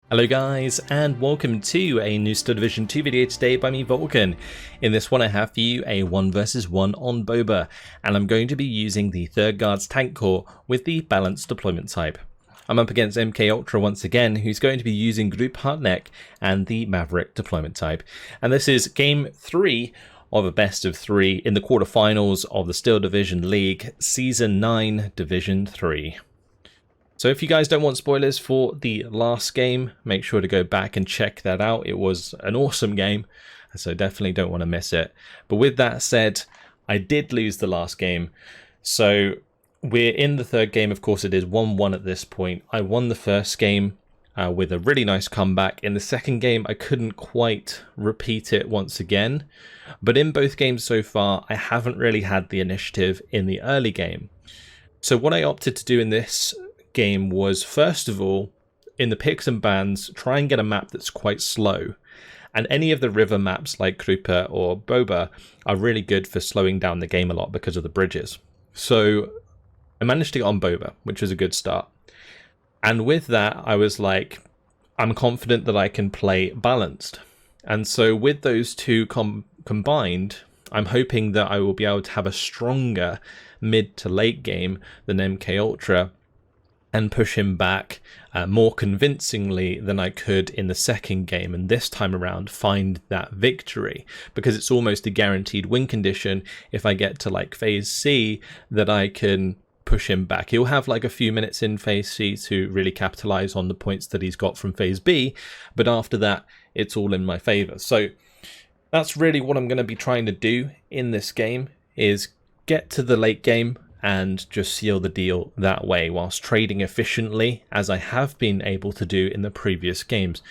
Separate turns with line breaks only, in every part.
Hello guys, and welcome to a new Star Division 2 video today by me, Vulcan. In this one I have for you a 1 vs 1 on Bobr, and I'm going to be using the 3rd Guards Tank Corps with the balanced deployment type. I'm up against MK-Ultra once again, who's going to be using Group Hardneck and the Maverick deployment type. And this is game 3 of a best of 3 in the quarterfinals of the Steel Division League, Season 9, Division 3. So if you guys don't want spoilers for the last game, make sure to go back and check that out. It was an awesome game, so definitely don't want to miss it. But with that said, I did lose the last game. So we're in the 3rd game. Of course, it is 1-1 at this point. I won the 1st game with a really nice comeback. In the 2nd game, I couldn't quite repeat it once again. But in both games so far, I haven't really had the initiative in the early game. So what I opted to do in this game was, first of all, in the picks and bans, try and get a map that's quite slow. And any of the river maps like Kostritsa or Bobr are really good for slowing down the game a lot because of the bridges. So I managed to get on Bobr, which was a good start. And with that, I was like, I'm confident that I can play balanced. And so with those two combined, I'm hoping that I will be able to have a stronger mid to late game than MK-Ultra and push him back more convincingly than I could in the 2nd game, and this time around find that victory, because it's almost a guaranteed win condition if I get to like phase C that I can push him back. He'll have like a few minutes in phase C to really capitalize on the points that he's got from phase B, but after that it's all in my favor. So that's really what I'm going to be trying to do in this game, is get to the late game and just seal the deal that way, whilst trading efficiently, as I have been able to do in the previous games.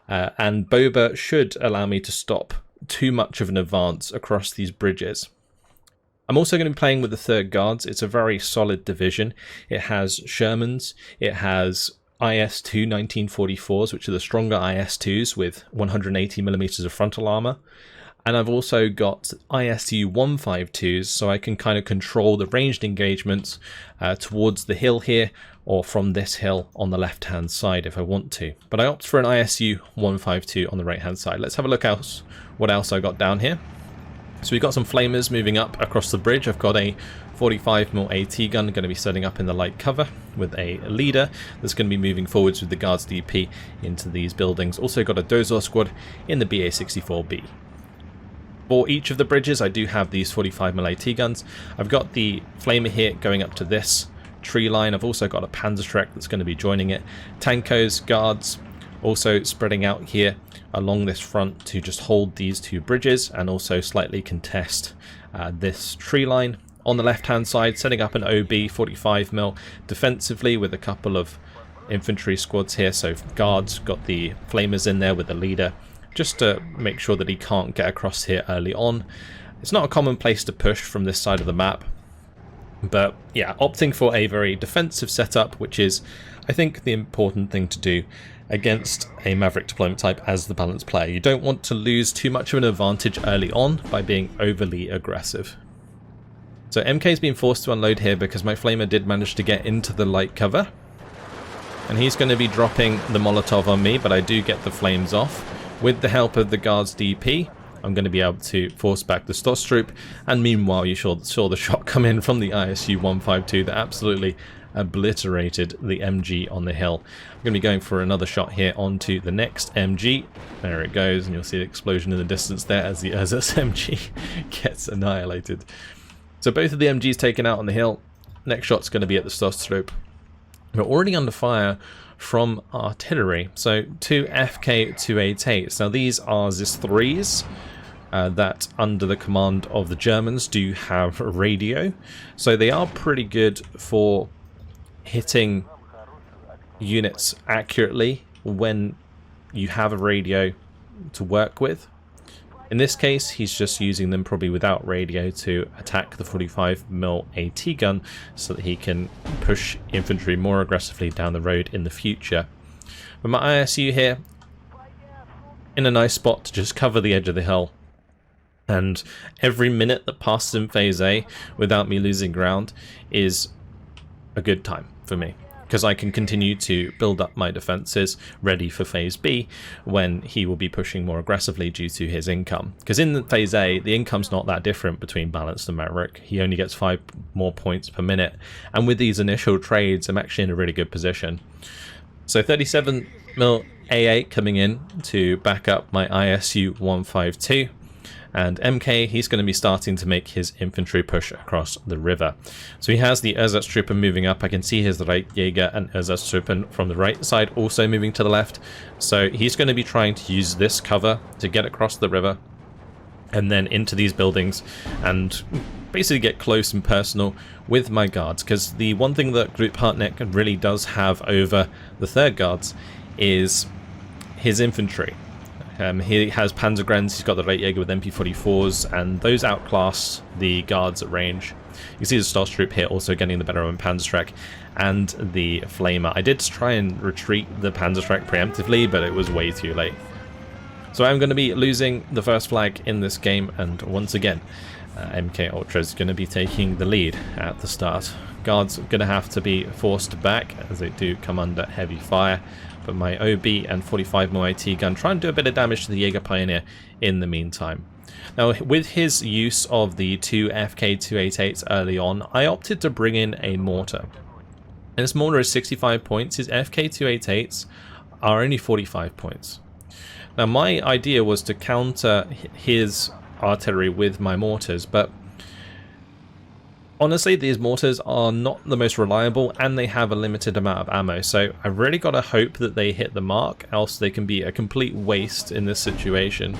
And Bobr should allow me to stop too much of an advance across these bridges. I'm also going to be playing with the 3rd Guards. It's a very solid division. It has Shermans, it has IS-2 1944s, which are the stronger IS-2s with 180mm of frontal armor. And I've also got ISU 152s, so I can kind of control the ranged engagements towards the hill here, or from this hill on the left hand side if I want to. But I opt for an ISU 152 on the right hand side. Let's have a look else what else I got down here. So we've got some flamers moving up across the bridge. I've got a 45mm AT gun going to be setting up in the light cover with a leader that's going to be moving forwards with the Guards DP into these buildings. Also got a Dozor squad in the BA-64B. For each of the bridges, I do have these 45mm AT guns. I've got the flamer here going up to this tree line. I've also got a Panzer that's going to be joining it. Tankos, guards, also spreading out here along this front to just hold these 2 bridges and also slightly contest this tree line. On the left-hand side, setting up an OB 45mm defensively with a couple of infantry squads here. So guards, got the flamers in there with the leader, just to make sure that he can't get across here early on. It's not a common place to push from this side of the map, but yeah, opting for a very defensive setup, which is, I think, the important thing to do against a Maverick deployment type as the balanced player. You don't want to lose too much of an advantage early on by being overly aggressive. So MK's been forced to unload here because my flamer did manage to get into the light cover, and he's going to be dropping the Molotov on me, but I do get the flames off. With the help of the Guards DP, I'm going to be able to force back the Sturm, and meanwhile you saw the shot come in from the ISU 152 that absolutely obliterated the MG on the hill. I'm going to be going for another shot here onto the next MG. There it goes, and you'll see the explosion in the distance there as the SMG gets annihilated. So both of the MGs taken out on the hill. Next shot's going to be at the Sturm. We're already under fire from artillery. So 2 FK-288s. Now these are ZIS-3s that, under the command of the Germans, do have radio. So they are pretty good for hitting units accurately when you have a radio to work with. In this case, he's just using them probably without radio to attack the 45mm AT gun so that he can push infantry more aggressively down the road in the future. But my ISU here, in a nice spot to just cover the edge of the hill. And every minute that passes in phase A without me losing ground is a good time for me. because I can continue to build up my defenses ready for Phase B when he will be pushing more aggressively due to his income. Because in Phase A, the income's not that different between Balanced and Maverick. He only gets 5 more points per minute, and with these initial trades, I'm actually in a really good position. So 37 mil A8 coming in to back up my ISU 152. And MK, he's going to be starting to make his infantry push across the river. So he has the Ersatztruppen moving up. I can see his right Jager and Ersatztruppen from the right side also moving to the left. So he's going to be trying to use this cover to get across the river and then into these buildings and basically get close and personal with my guards. Because the one thing that Group Hartnett really does have over the third guards is his infantry. He has Panzergrens, he's got the right Jager with MP44s, and those outclass the guards at range. You can see the Starstrupp here also getting the better on Panzerschreck and the Flamer. I did try and retreat the Panzerschreck preemptively, but it was way too late. So I'm going to be losing the first flag in this game, and once again, MK-Ultra is going to be taking the lead at the start. Guards are going to have to be forced back as they do come under heavy fire. But my OB and 45mm AT gun try and do a bit of damage to the Jaeger Pioneer in the meantime. Now, with his use of the 2 FK288s early on, I opted to bring in a mortar. And this mortar is 65 points. His FK288s are only 45 points. Now, my idea was to counter his artillery with my mortars, but honestly, these mortars are not the most reliable and they have a limited amount of ammo, so I've really got to hope that they hit the mark, else they can be a complete waste in this situation.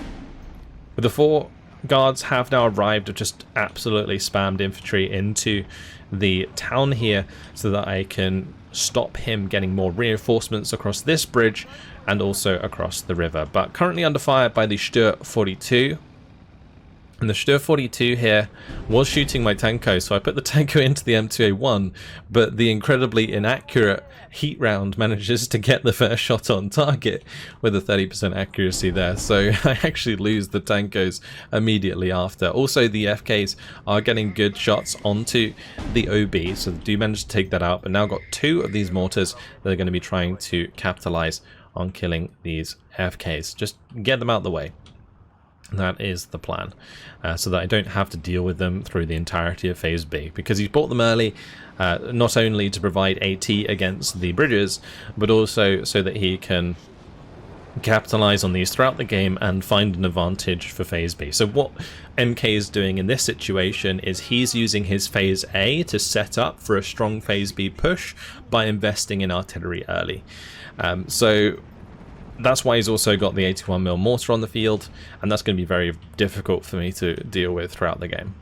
But the 4 guards have now arrived, have just absolutely spammed infantry into the town here so that I can stop him getting more reinforcements across this bridge and also across the river. But currently under fire by the Sturm 42. And the Sturm 42 here was shooting my Tanko, so I put the Tanko into the M2A1, but the incredibly inaccurate heat round manages to get the first shot on target with a 30% accuracy there, so I actually lose the Tankos immediately after. Also, the FKs are getting good shots onto the OB, so they do manage to take that out, but now got 2 of these mortars that are going to be trying to capitalize on killing these FKs. Just get them out of the way. That is the plan, so that I don't have to deal with them through the entirety of Phase B, because he's bought them early, not only to provide AT against the bridges, but also so that he can capitalize on these throughout the game and find an advantage for Phase B. So what MK is doing in this situation is he's using his Phase A to set up for a strong Phase B push by investing in artillery early. So that's why he's also got the 81mm mortar on the field, and that's going to be very difficult for me to deal with throughout the game.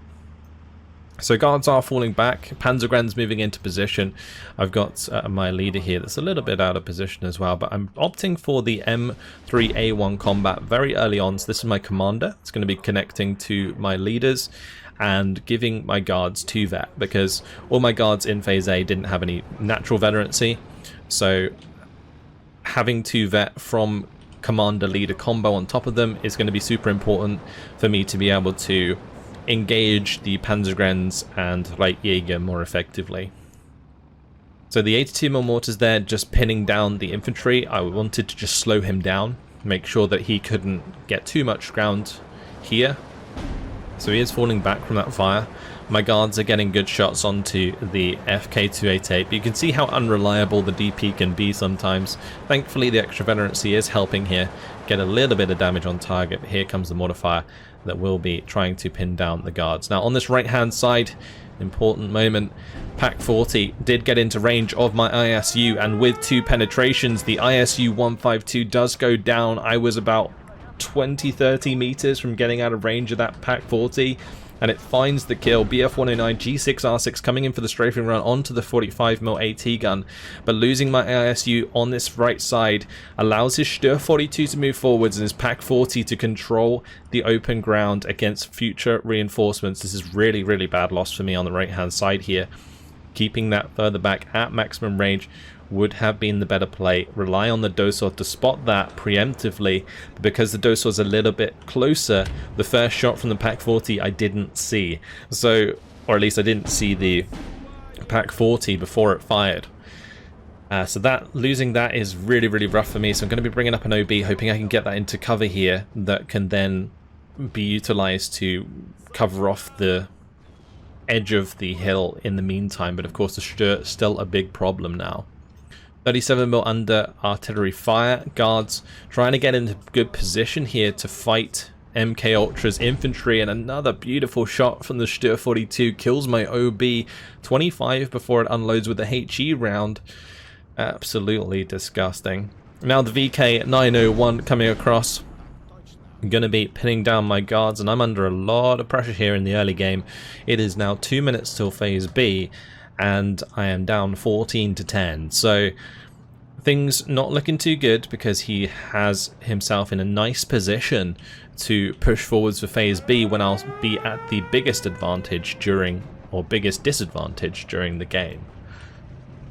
So guards are falling back, Panzergren's moving into position. I've got my leader here that's a little bit out of position as well, but I'm opting for the M3A1 combat very early on. So this is my commander. It's going to be connecting to my leaders and giving my guards 2 vet, because all my guards in Phase A didn't have any natural veterancy. So having 2 vet from commander leader combo on top of them is going to be super important for me to be able to engage the Panzergrens and light Jaeger more effectively. So the 82mm mortars there just pinning down the infantry. I wanted to just slow him down, make sure that he couldn't get too much ground here. So he is falling back from that fire. My guards are getting good shots onto the FK288, but you can see how unreliable the DP can be sometimes. Thankfully, the extra veterancy is helping here get a little bit of damage on target. Here comes the mortar fire that will be trying to pin down the guards. Now, on this right-hand side, important moment, Pack 40 did get into range of my ISU, and with 2 penetrations, the ISU 152 does go down. I was about 20-30 meters from getting out of range of that Pack 40, and it finds the kill. BF-109 G6R6 coming in for the strafing run onto the 45mm AT gun, but losing my ISU on this right side allows his Sturm 42 to move forwards and his Pack 40 to control the open ground against future reinforcements. This is really, really bad loss for me on the right hand side here. Keeping that further back at maximum range would have been the better play. Rely on the Dosor to spot that preemptively, but because the Dosor's a little bit closer, the first shot from the Pack 40 I didn't see. So, or at least I didn't see the Pack 40 before it fired. So that losing that is really, really rough for me. So I'm going to be bringing up an OB, hoping I can get that into cover here that can then be utilized to cover off the edge of the hill in the meantime. But of course the Sturm is still a big problem now. 37mm under artillery fire. Guards trying to get into good position here to fight MK-Ultra's infantry, and another beautiful shot from the Sturm 42 kills my OB 25 before it unloads with a HE round. Absolutely disgusting. Now the VK 901 coming across. I'm going to be pinning down my guards, and I'm under a lot of pressure here in the early game. It is now 2 minutes till phase B, and I am down 14 to 10. So things not looking too good, because he has himself in a nice position to push forwards for phase B when I'll be at the biggest advantage during, or biggest disadvantage during the game.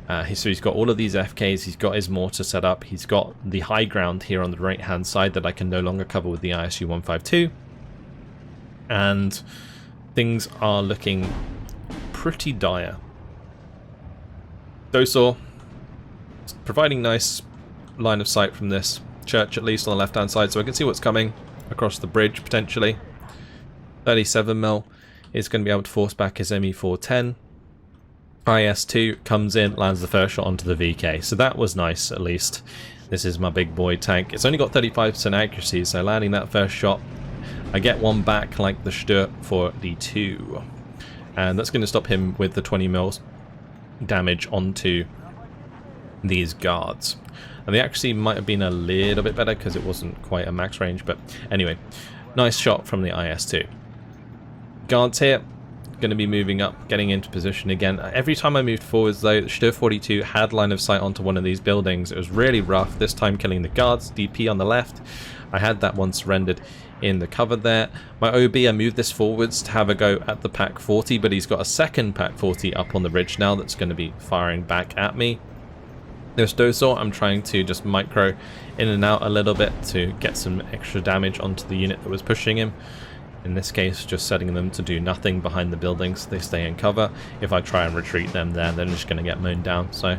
So he's got all of these FKs, he's got his mortar set up, he's got the high ground here on the right hand side that I can no longer cover with the ISU 152, and things are looking pretty dire. Dosor providing nice line of sight from this church, at least on the left hand side, so I can see what's coming across the bridge potentially. 37mm is going to be able to force back his ME410. IS-2 comes in, lands the first shot onto the VK, so that was nice at least. This is my big boy tank. It's only got 35% accuracy, so landing that first shot, I get one back like the Sturm for the 2. And that's going to stop him with the 20mm damage onto these guards. And the accuracy might have been a little bit better because it wasn't quite a max range, but anyway, nice shot from the IS-2. Guards here, going to be moving up, getting into position again. Every time I moved forwards though, the Sturm 42 had line of sight onto one of these buildings. It was really rough, this time killing the guards. DP on the left, I had that one surrendered in the cover there. My OB, I moved this forwards to have a go at the Pak 40, but he's got a second Pak 40 up on the ridge now that's going to be firing back at me. This Dosor, I'm trying to just micro in and out a little bit to get some extra damage onto the unit that was pushing him. In this case, just setting them to do nothing behind the buildings so they stay in cover. If I try and retreat them there, they're just going to get mown down. So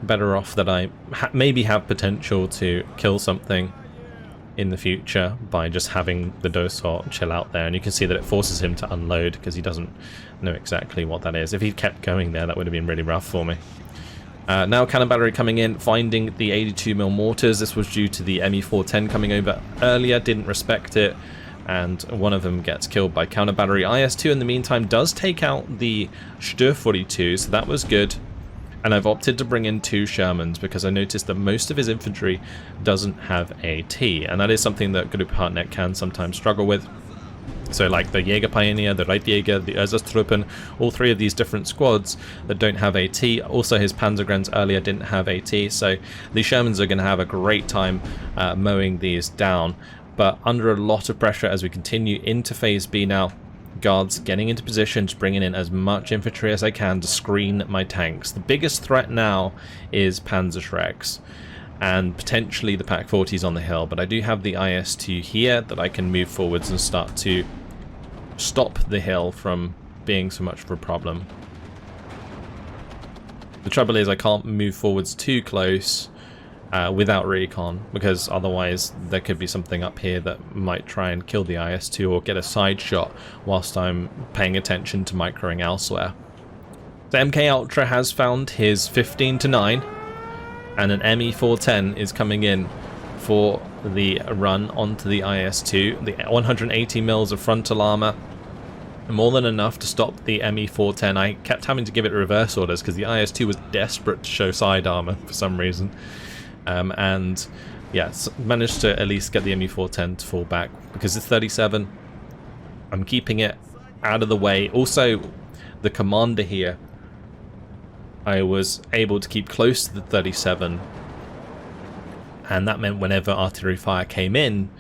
better off that I maybe have potential to kill something in the future by just having the Dosor chill out there. And you can see that it forces him to unload because he doesn't know exactly what that is. If he kept going there, that would have been really rough for me. Now cannon battery coming in, finding the 82mm mortars. This was due to the ME410 coming over earlier, didn't respect it, and one of them gets killed by counter battery. IS-2 in the meantime does take out the Sturm 42, so that was good. And I've opted to bring in 2 Shermans because I noticed that most of his infantry doesn't have AT, and that is something that Gruppe Hartnett can sometimes struggle with. So like the Jager Pioneer, the Reitjäger, the Ersatztruppen, all 3 of these different squads that don't have AT. Also his Panzergrens earlier didn't have AT, so the Shermans are going to have a great time mowing these down. But under a lot of pressure as we continue into phase B now. Guards getting into position, just bringing in as much infantry as I can to screen my tanks. The biggest threat now is Panzerschrecks and potentially the Pak 40s on the hill, but I do have the IS-2 here that I can move forwards and start to stop the hill from being so much of a problem. The trouble is I can't move forwards too close without recon, because otherwise there could be something up here that might try and kill the IS-2 or get a side shot whilst I'm paying attention to microing elsewhere. The MK-Ultra has found his 15-9, and an ME410 is coming in for the run onto the IS-2. The 180 mils of frontal armor, more than enough to stop the ME410. I kept having to give it reverse orders because the IS-2 was desperate to show side armor for some reason. And yeah, managed to at least get the ME410 to fall back because it's 37. I'm keeping it out of the way. Also, the commander here, I was able to keep close to the 37, and that meant whenever artillery fire came in,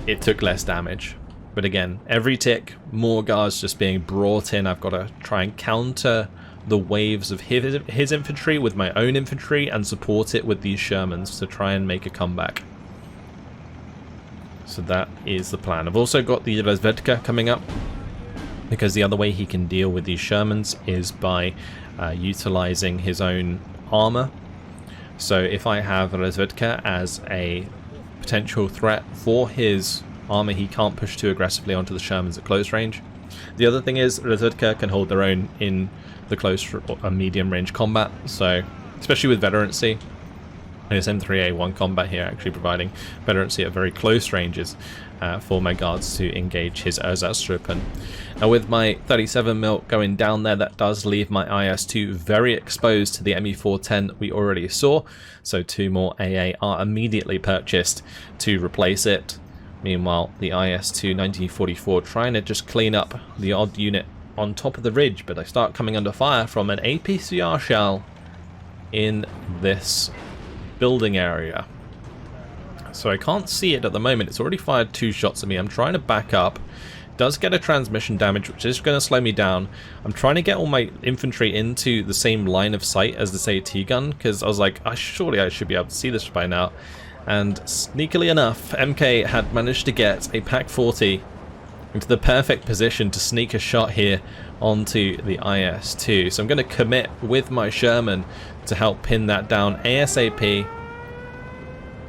it took less damage. But again, every tick, more guards just being brought in. I've got to try and counter the waves of his infantry with my own infantry and support it with these Shermans to try and make a comeback. So that is the plan. I've also got the Razvedka coming up, because the other way he can deal with these Shermans is by utilizing his own armor. So if I have Zbuczyn as a potential threat for his armor, he can't push too aggressively onto the Shermans at close range. The other thing is Zbuczyn can hold their own in the close or medium range combat, so especially with veterancy. This M3A1 combat here actually providing veterancy at very close ranges for my guards to engage his Ersatztruppen. Now with my 37mm going down there, that does leave my IS-2 very exposed to the ME410 we already saw, so 2 more AA are immediately purchased to replace it. Meanwhile, the IS-2 1944 trying to just clean up the odd unit on top of the ridge, but I start coming under fire from an APCR shell in this building area. So I can't see it at the moment. It's already fired 2 shots at me. I'm trying to back up. Does get a transmission damage, which is going to slow me down. I'm trying to get all my infantry into the same line of sight as this AT gun, because I was like, surely I should be able to see this by now. And sneakily enough, MK had managed to get a Pak-40 into the perfect position to sneak a shot here onto the IS-2. So I'm going to commit with my Sherman to help pin that down ASAP.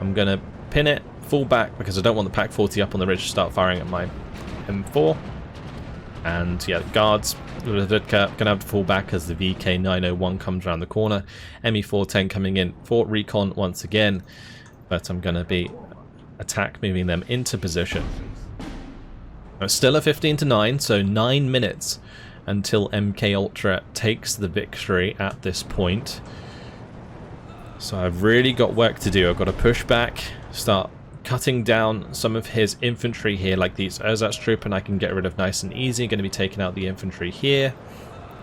I'm going to pin it, fall back, because I don't want the Pak-40 up on the ridge to start firing at my M4. And yeah, guards, going to have to fall back as the VK901 comes around the corner. ME410 coming in for recon once again. But I'm going to be moving them into position. It's still a 15-9, so 9 minutes until MK-Ultra takes the victory at this point. So I've really got work to do. I've got to push back, start cutting down some of his infantry here, like these Ersatztruppen I can get rid of nice and easy. Going to be taking out the infantry here.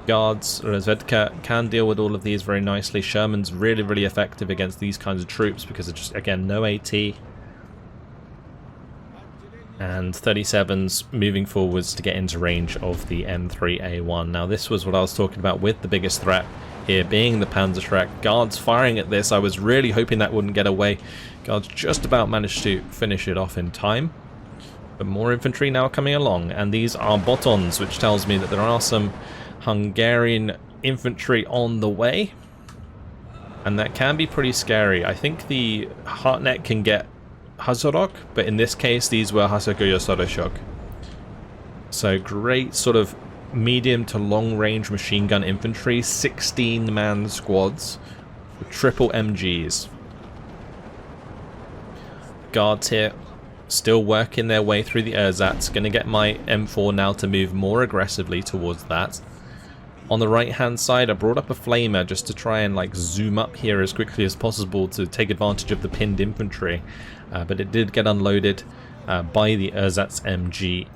Guards, Zbuczyn can deal with all of these very nicely. Sherman's really, really effective against these kinds of troops because of just, again, no AT. And 37's moving forwards to get into range of the M3A1. Now this was what I was talking about with the biggest threat here being the Panzer. Guards firing at this. I was really hoping that wouldn't get away. Guards just about managed to finish it off in time. But more infantry now coming along, and these are Botons, which tells me that there are some Hungarian infantry on the way, and that can be pretty scary. I think the Hartnett can get Hazarok, but in this case these were Hasagoyosorosok. So great sort of medium to long range machine gun infantry, 16-man squads with triple MGs. Guards here still working their way through the ersatz. Going to get my M4 now to move more aggressively towards that. On the right hand side I brought up a flamer just to try and like zoom up here as quickly as possible to take advantage of the pinned infantry, but it did get unloaded by the ersatz MG.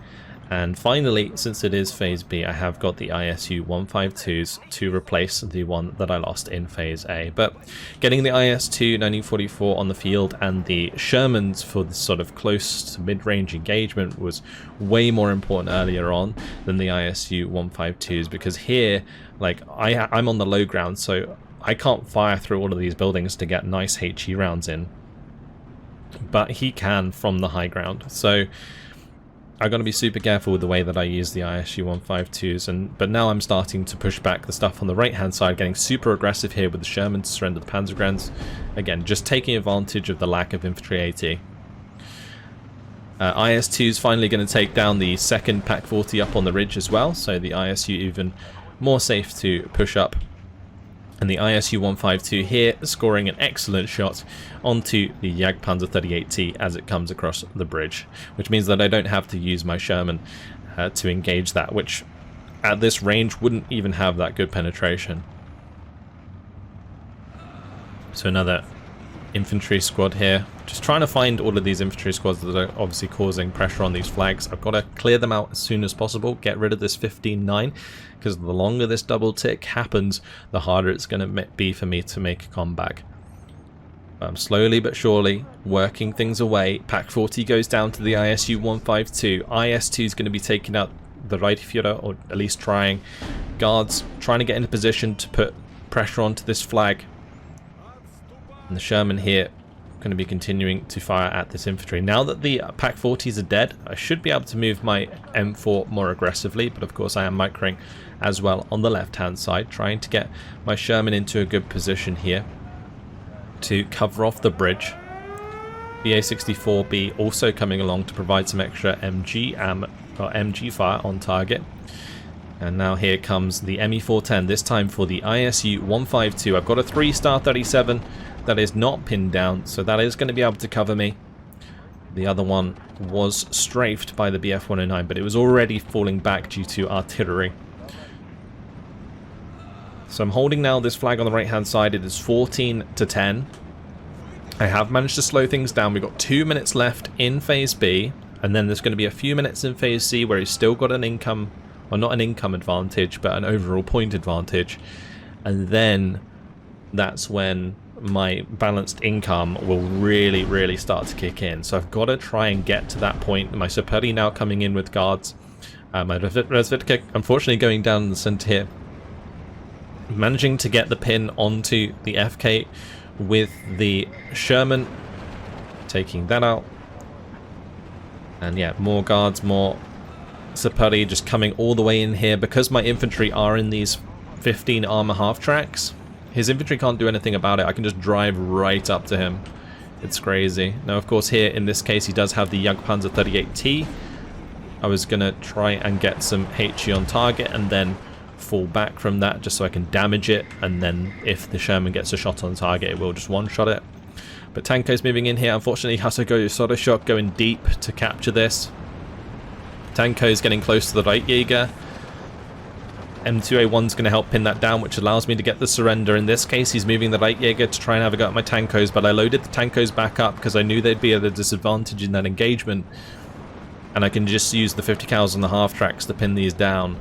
And finally, since it is Phase B, I have got the ISU 152s to replace the one that I lost in Phase A. But getting the IS-2 1944 on the field and the Shermans for this sort of close to mid-range engagement was way more important earlier on than the ISU 152s, because here, like, I'm on the low ground, so I can't fire through all of these buildings to get nice HE rounds in. But he can from the high ground. So I've got to be super careful with the way that I use the ISU 152s, but now I'm starting to push back the stuff on the right hand side, getting super aggressive here with the Sherman to surrender the Panzergrens. Again, just taking advantage of the lack of infantry AT. IS-2 is finally going to take down the second Pak-40 up on the ridge as well, so the ISU even more safe to push up. And the ISU 152 here scoring an excellent shot onto the Jagdpanzer 38T as it comes across the bridge, which means that I don't have to use my Sherman to engage that, which at this range wouldn't even have that good penetration. So another infantry squad here, just trying to find all of these infantry squads that are obviously causing pressure on these flags. I've got to clear them out as soon as possible, get rid of this 15-9, because the longer this double tick happens, the harder it's going to be for me to make a comeback. I'm slowly but surely working things away. Pak-40 goes down to the ISU 152. IS-2 is going to be taking out the Reiterführer, or at least trying. Guards trying to get into position to put pressure onto this flag. And the Sherman here going to be continuing to fire at this infantry. Now that the Pak-40s are dead, I should be able to move my M4 more aggressively, but of course I am microing as well on the left hand side, trying to get my Sherman into a good position here. to cover off the bridge. BA-64B also coming along to provide some extra MG fire on target. And now here comes the ME-410, this time for the ISU-152. I've got a 3-star 37 that is not pinned down, so that is going to be able to cover me. The other one was strafed by the BF-109, but it was already falling back due to artillery. So I'm holding now this flag on the right-hand side. It is 14-10. I have managed to slow things down. We've got 2 minutes left in Phase B, and then there's going to be a few minutes in Phase C where he's still got an income, well, not an income advantage, but an overall point advantage. And then that's when my balanced income will really start to kick in. So I've got to try and get to that point. My Supery now coming in with guards. My Resvitka unfortunately going down in the center here. Managing to get the pin onto the FK with the Sherman. Taking that out. And yeah, more guards, more Supery just coming all the way in here. Because my infantry are in these 15 armor half tracks, his infantry can't do anything about it. I can just drive right up to him. It's crazy. Now, of course, here in this case, he does have the Jagdpanzer 38T. I was going to try and get some HE on target and then fall back from that just so I can damage it. And then if the Sherman gets a shot on target, it will just one-shot it. But Tanko's moving in here. Unfortunately, has to go Soda Shock going deep to capture this. Tanko's getting close to the right Jager. M2A1's going to help pin that down, which allows me to get the surrender. In this case, he's moving the light Jager to try and have a go at my Tankos, but I loaded the Tankos back up because I knew they'd be at a disadvantage in that engagement. And I can just use the 50 cals on the half tracks to pin these down.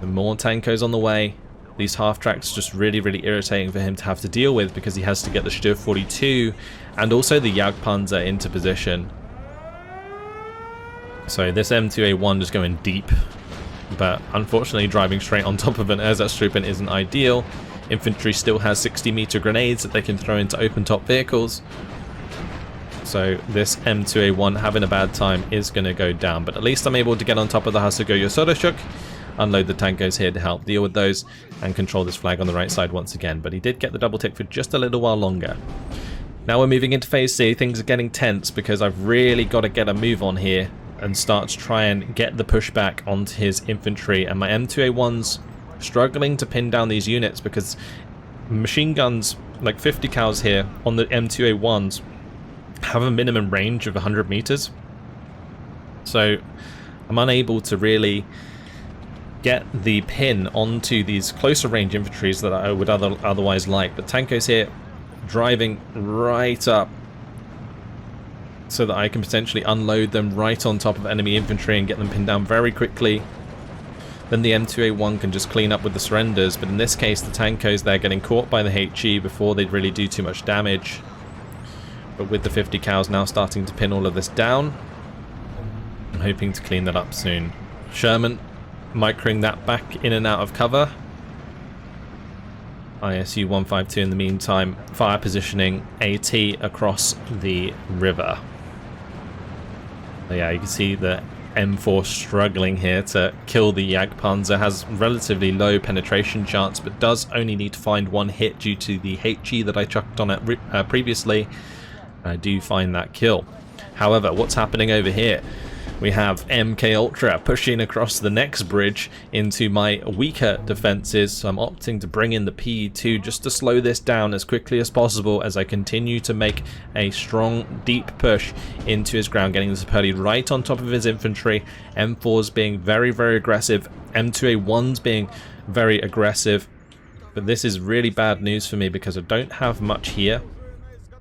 The more Tankos on the way. These half tracks just really irritating for him to have to deal with because he has to get the Sturm 42 and also the Jagdpanzer into position. So this M2A1 just going deep. But unfortunately driving straight on top of an Ersatztruppen isn't ideal. Infantry still has 60-meter grenades that they can throw into open-top vehicles. So this M2A1 having a bad time is going to go down. But at least I'm able to get on top of the Hasago Yosodoshuk, unload the Tankos here to help deal with those, and control this flag on the right side once again. But he did get the double tick for just a little while longer. Now we're moving into Phase C. Things are getting tense because I've really got to get a move on here and start to try and get the pushback onto his infantry. And my M2A1's struggling to pin down these units because machine guns, like 50 cals here on the M2A1s, have a minimum range of 100 meters. So I'm unable to really get the pin onto these closer range infantries that I would otherwise like. But Tanko's here driving right up so that I can potentially unload them right on top of enemy infantry and get them pinned down very quickly. Then the M2A1 can just clean up with the surrenders, but in this case the Tankos, they're getting caught by the HE before they'd really do too much damage. But with the 50 cals now starting to pin all of this down, I'm hoping to clean that up soon. Sherman microing that back in and out of cover. ISU 152 in the meantime fire positioning AT across the river. Yeah, you can see the M4 struggling here to kill the Jagdpanzer. Has relatively low penetration chance, but does only need to find one hit due to the HE that I chucked on it previously. I do find that kill. However, what's happening over here? We have MK-Ultra pushing across the next bridge into my weaker defenses, so I'm opting to bring in the PE2 just to slow this down as quickly as possible as I continue to make a strong, deep push into his ground, getting the Supery right on top of his infantry. M4's being very aggressive, M2A1's being very aggressive, but this is really bad news for me because I don't have much here.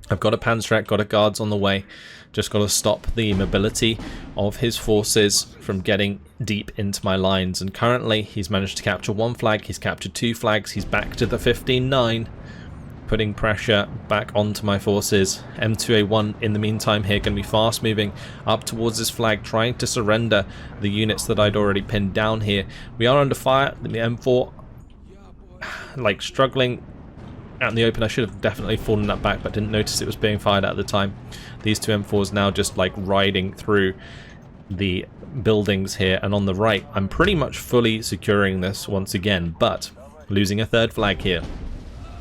I've got a Panzer, got a guards on the way. Just got to stop the mobility of his forces from getting deep into my lines. And currently he's managed to capture one flag, he's captured two flags, he's back to the 15-9, putting pressure back onto my forces. M2A1 in the meantime here going to be fast moving up towards this flag, trying to surrender the units that I'd already pinned down here. We are under fire. The M4 like struggling out in the open. I should have definitely fallen that back, but didn't notice it was being fired at the time. These two M4s now just like riding through the buildings here, and on the right I'm pretty much fully securing this once again, but losing a third flag here.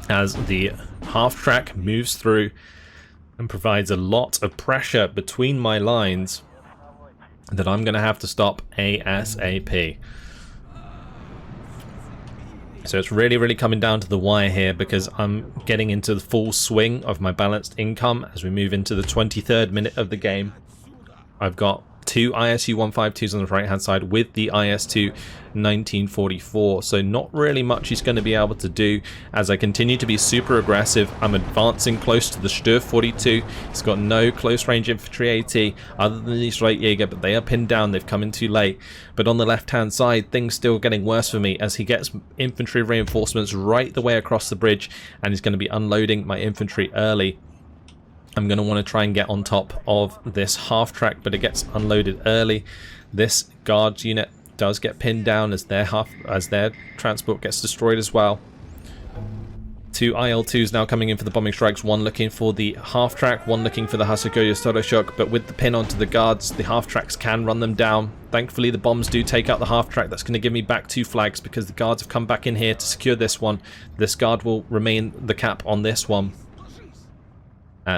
as the half-track moves through and provides a lot of pressure between my lines that I'm going to have to stop ASAP. So it's really coming down to the wire here, because I'm getting into the full swing of my balanced income as we move into the 23rd minute of the game. I've got two ISU 152s on the right hand side with the IS-2 1944, so not really much he's going to be able to do as I continue to be super aggressive. I'm advancing close to the Sturm 42. He's got no close range infantry AT other than these right Jager, but they are pinned down. They've come in too late. But on the left hand side, things still getting worse for me as he gets infantry reinforcements right the way across the bridge, and he's going to be unloading my infantry early. I'm going to want to try and get on top of this half track, but it gets unloaded early. This guards unit does get pinned down as their transport gets destroyed as well. Two IL-2s now coming in for the bombing strikes, one looking for the half track, one looking for the Hasagoya Storoshok, but with the pin onto the guards, the half tracks can run them down. Thankfully the bombs do take out the half track. That's going to give me back 2 flags because the guards have come back in here to secure this one. This guard will remain the cap on this one.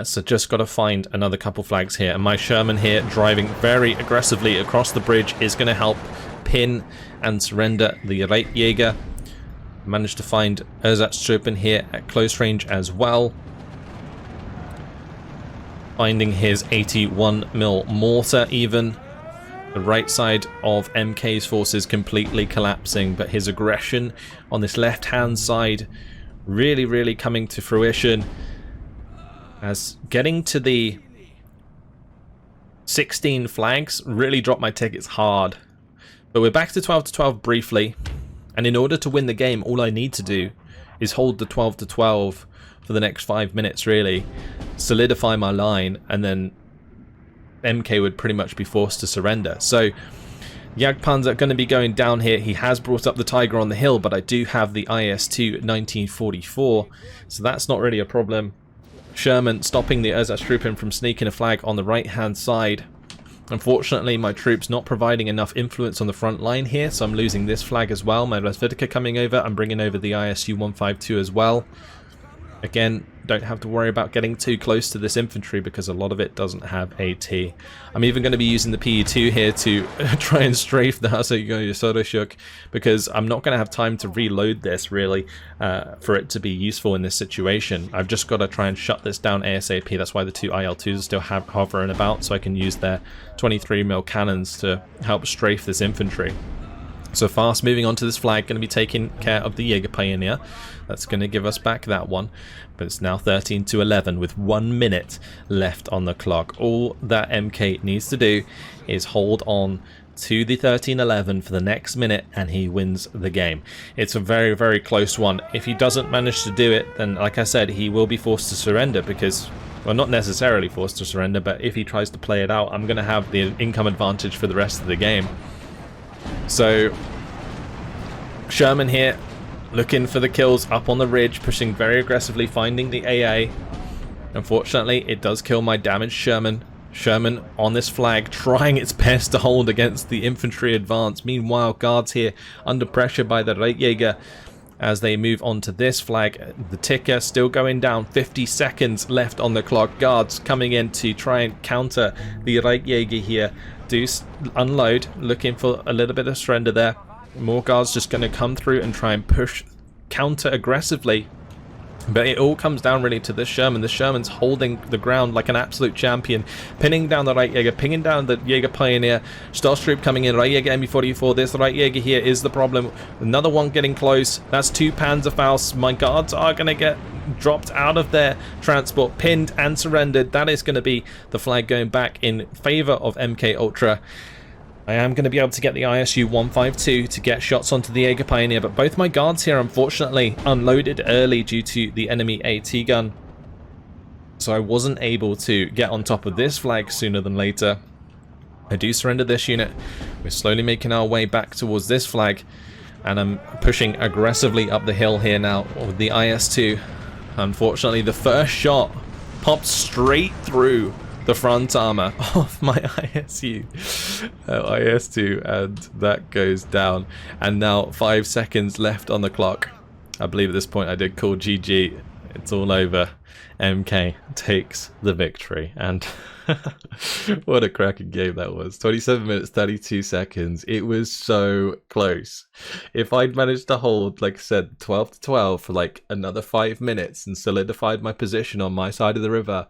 So just got to find another couple flags here, and my Sherman here driving very aggressively across the bridge is going to help pin and surrender the right Jager. Managed to find Zbuczyn here at close range as well, finding his 81mm mortar even. The right side of MK's forces completely collapsing, but his aggression on this left hand side really coming to fruition. As getting to the 16 flags really dropped my tickets hard. But we're back to 12-12 briefly, and in order to win the game, all I need to do is hold the 12-12 for the next 5 minutes really, solidify my line, and then MK would pretty much be forced to surrender. So Jagdpanzer going to be going down here. He has brought up the Tiger on the hill, but I do have the IS-2 1944, so that's not really a problem. Sherman stopping the Zbuczyn from sneaking a flag on the right hand side. Unfortunately my troops not providing enough influence on the front line here, so I'm losing this flag as well. My Razvedka coming over, I'm bringing over the ISU 152 as well. Again, don't have to worry about getting too close to this infantry because a lot of it doesn't have AT. I'm even going to be using the PE2 here to try and strafe the Hasagoya Storoshok, because I'm not going to have time to reload this really for it to be useful in this situation. I've just got to try and shut this down ASAP. That's why the two IL-2s are still hovering about, so I can use their 23mm cannons to help strafe this infantry. So fast moving on to this flag, going to be taking care of the Jaeger Pioneer. That's going to give us back that one. But it's now 13-11 with 1 minute left on the clock. All that MK needs to do is hold on to the 13-11 for the next minute and he wins the game. It's a very close one. If he doesn't manage to do it, then like I said, he will be forced to surrender because, well, not necessarily forced to surrender, but if he tries to play it out, I'm going to have the income advantage for the rest of the game. So Sherman here looking for the kills up on the ridge, pushing very aggressively, finding the AA. Unfortunately it does kill my damaged Sherman. Sherman on this flag trying its best to hold against the infantry advance. Meanwhile guards here under pressure by the right Jager as they move on to this flag. The ticker still going down, 50 seconds left on the clock. Guards coming in to try and counter the right Jager here. Do unload, looking for a little bit of surrender there. More guards just going to come through and try and push counter aggressively. But it all comes down really to this Sherman. The Sherman's holding the ground like an absolute champion, pinning down the right Jager, pinning down the Jaeger Pioneer. Sturm coming in, right Jager MB44. This right Jager here is the problem. Another one getting close. That's 2 Panzerfaust. My guards are going to get dropped out of their transport, pinned and surrendered. That is going to be the flag going back in favor of MK-Ultra. I am going to be able to get the ISU 152 to get shots onto the Jaeger Pioneer, but both my guards here unfortunately unloaded early due to the enemy AT gun. So I wasn't able to get on top of this flag sooner than later. I do surrender this unit. We're slowly making our way back towards this flag, and I'm pushing aggressively up the hill here now with the IS-2. Unfortunately, the first shot popped straight through the front armor of my ISU IS-2, and that goes down. And now 5 seconds left on the clock. I believe at this point I did call GG. It's all over. MK takes the victory, and what a cracking game that was. 27 minutes 32 seconds. It was so close. If I'd managed to hold, like I said, 12 to 12 for like another 5 minutes and solidified my position on my side of the river,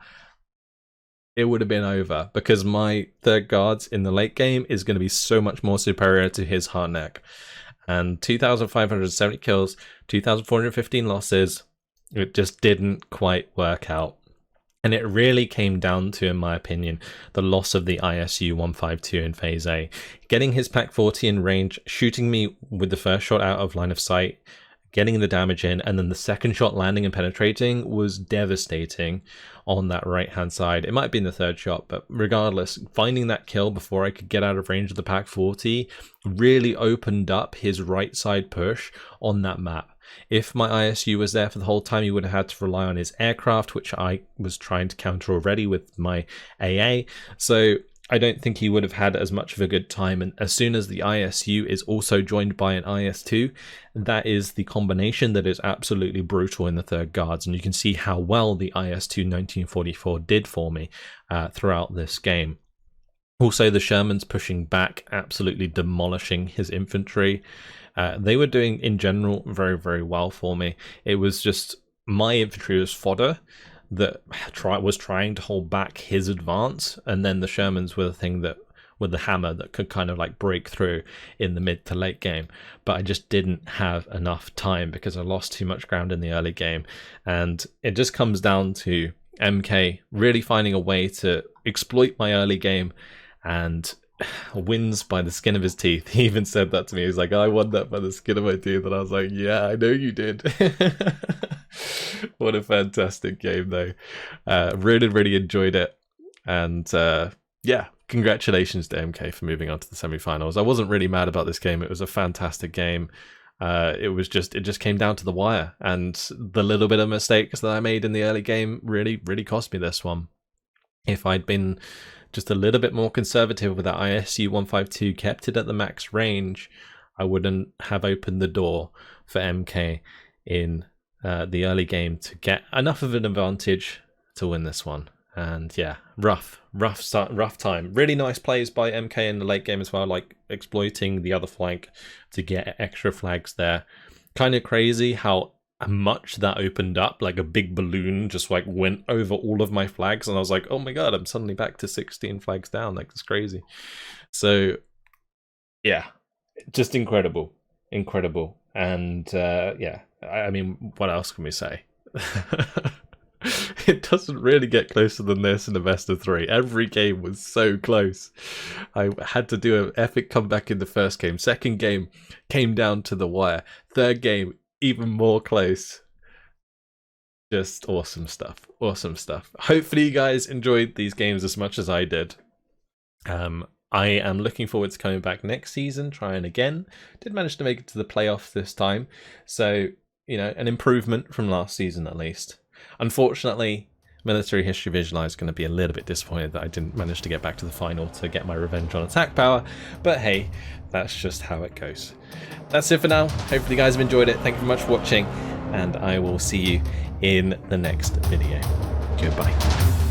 it would have been over, because my third guards in the late game is going to be so much more superior to his hard neck. And 2,570 kills, 2,415 losses. It just didn't quite work out. And it really came down to, in my opinion, the loss of the ISU 152 in Phase A. Getting his Pak 40 in range, shooting me with the first shot out of line of sight, getting the damage in, and then the second shot landing and penetrating was devastating on that right-hand side. It might have been the third shot, but regardless, finding that kill before I could get out of range of the Pak 40 really opened up his right side push on that map. If my ISU was there for the whole time, he would have had to rely on his aircraft, which I was trying to counter already with my AA. So I don't think he would have had as much of a good time. And as soon as the ISU is also joined by an IS-2, that is the combination that is absolutely brutal in the third guards. And you can see how well the IS-2 1944 did for me throughout this game. Also, the Shermans pushing back, absolutely demolishing his infantry. They were doing, in general, very, very well for me. It was just my infantry was fodder that was trying to hold back his advance, and then the Shermans were the thing that, with the hammer, that could kind of like break through in the mid to late game. But I just didn't have enough time because I lost too much ground in the early game. And it just comes down to MK really finding a way to exploit my early game and wins by the skin of his teeth. He even said that to me. He's like, I won that by the skin of my teeth. And I was like, yeah, I know you did. What a fantastic game, though. Really, really enjoyed it. And yeah, congratulations to MK for moving on to the semi-finals. I wasn't really mad about this game. It was a fantastic game. It just came down to the wire. And the little bit of mistakes that I made in the early game really, really cost me this one. If I'd been just a little bit more conservative with that ISU 152, kept it at the max range, I wouldn't have opened the door for MK in the early game to get enough of an advantage to win this one. And yeah, rough time. Really nice plays by MK in the late game as well, like exploiting the other flank to get extra flags there. Kind of crazy how much that opened up, like a big balloon just like went over all of my flags, and I was like, oh my god, I'm suddenly back to 16 flags down. Like, it's crazy. So yeah, just incredible. And yeah, I mean, what else can we say? It doesn't really get closer than this in the best of 3. Every game was so close. I had to do an epic comeback in the first game. Second game came down to the wire. Third game, even more close. Just awesome stuff. Hopefully you guys enjoyed these games as much as I did. I am looking forward to coming back next season, trying again. Did manage to make it to the playoffs this time, so you know, an improvement from last season at least. Unfortunately, Military History Visualize is going to be a little bit disappointed that I didn't manage to get back to the final to get my revenge on attack power, but hey, that's just how it goes. That's it for now. Hopefully you guys have enjoyed it. Thank you very much for watching, and I will see you in the next video. Goodbye.